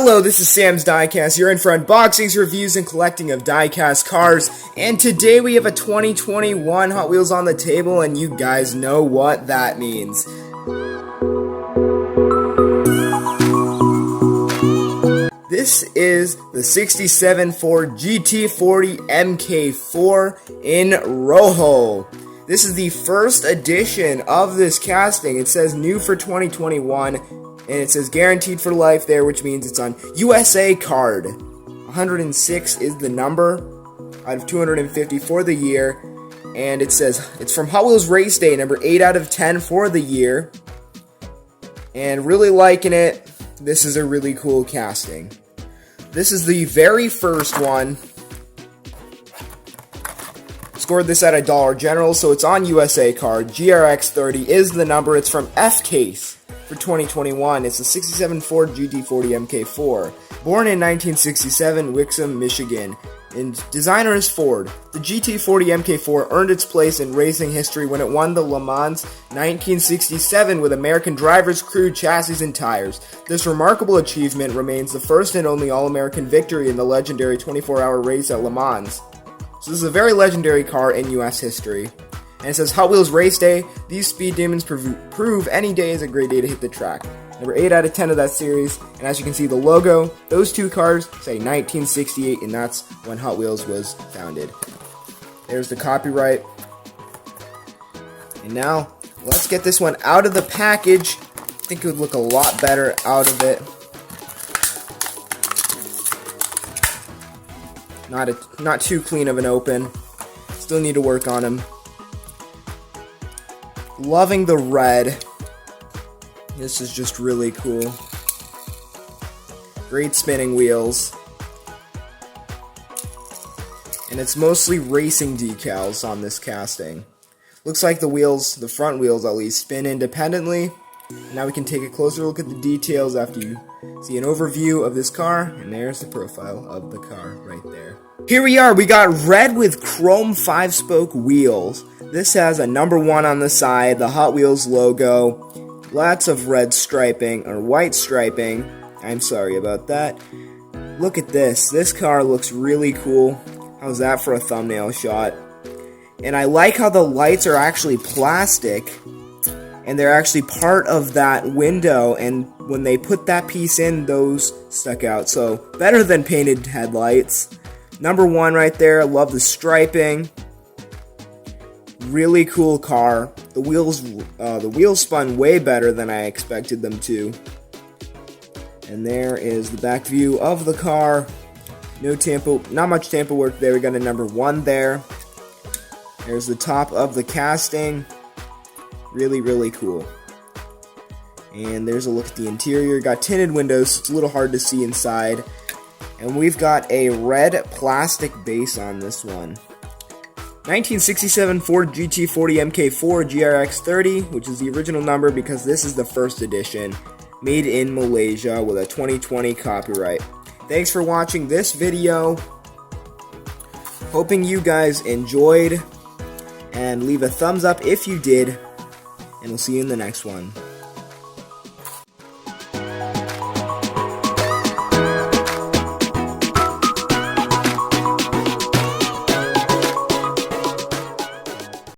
Hello, this is Sam's Diecast. You're in for unboxings, reviews, and collecting of Diecast cars. And today we have a 2021 Hot Wheels on the table, and you guys know what that means. This is the 67 Ford GT40 MK.IV in Rojo. This is the first edition of this casting. It says new for 2021. And it says guaranteed for life there, which means it's on USA card. 106 is the number out of 250 for the year. And it says it's from Hot Wheels Race Day, number 8 out of 10 for the year. And really liking it. This is a really cool casting. This is the very first one. Scored this at a Dollar General, so it's on USA card. GRX30 is the number. It's from F-Case. For 2021, it's the 67 Ford GT40 MK.IV. Born in 1967, Wixom, Michigan, and designer is Ford. The GT40 MK.IV earned its place in racing history when it won the Le Mans 1967 with American drivers, crew, chassis, and tires. This remarkable achievement remains the first and only All-American victory in the legendary 24-hour race at Le Mans. So this is a very legendary car in US history. And it says Hot Wheels Race Day. These speed demons prove any day is a great day to hit the track. Number 8 out of 10 of that series. And as you can see, the logo, those two cars say 1968, and that's when Hot Wheels was founded. There's the copyright. And now, let's get this one out of the package. I think it would look a lot better out of it. Not too clean of an open. Still need to work on them. Loving the red. This is just really cool. Great spinning wheels. And it's mostly racing decals on this casting. Looks like the wheels, the front wheels at least, spin independently. Now we can take a closer look at the details after you see an overview of this car. And there's the profile of the car right there. Here we are. We got red with chrome 5-spoke wheels. This has a number 1 on the side, the Hot Wheels logo, lots of red striping, or white striping. I'm sorry about that. Look at this. This car looks really cool. How's that for a thumbnail shot? And I like how the lights are actually plastic, and they're actually part of that window, and when they put that piece in, those stuck out. So, better than painted headlights. Number 1 right there. I love the striping. Really cool car. The wheels spun way better than I expected them to. And there is the back view of the car. Not much tamper work there. We got a number 1 there. There's the top of the casting. Really, really cool. And there's a look at the interior. Got tinted windows, so it's a little hard to see inside. And we've got a red plastic base on this one. 1967 Ford GT40 MK.IV GRX30, which is the original number because this is the first edition, made in Malaysia with a 2020 copyright. Thanks for watching this video. Hoping you guys enjoyed, and leave a thumbs up if you did, and we'll see you in the next one.